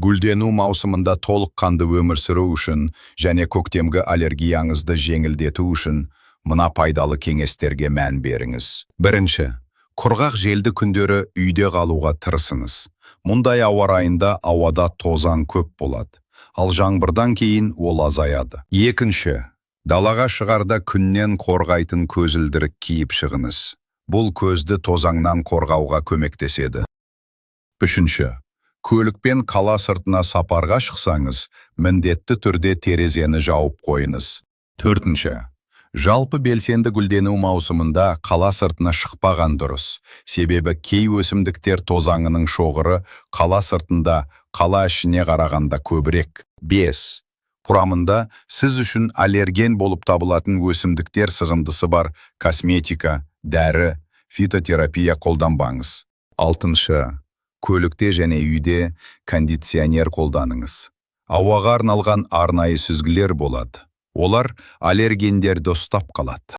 Гүлдену маусымында толыққанды өмір сүру үшін және көктемгі аллергияңызды жеңілдету үшін мына пайдалы кеңестерге мән беріңіз. Бірінші, құрғақ желді күндері үйде қалуға тырысыңыз. Мұндай ауа райында ауада тозаң көп болады, ал жаңбырдан кейін ол азаяды. Екінші, далаға шығарда күннен қорғайтын көзілдірік киіп шығыңыз. Бұл көзді тозаңнан қорғауға көмектеседі. Үшінші, көлікпен қала сыртына сапарға шықсаңыз, міндетті түрде терезені жауып қойыңыз. Төртінші, жалпы белсенді гүлдену маусымында қала сыртына шықпаған дұрыс. Себебі кей өсімдіктер тозаңының шоғыры қала сыртында, қала ішіне қарағанда көбірек. 5. Құрамында сіз үшін аллерген болып табылатын өсімдіктер сығындысы бар косметика, дәрі, фитотерапия қолданбаңыз. 6. Көлікте және үйде кондиционер қолданыңыз. Ауаға арналған арнайы сүзгілер болады. Олар аллергендерді ұстап қалады.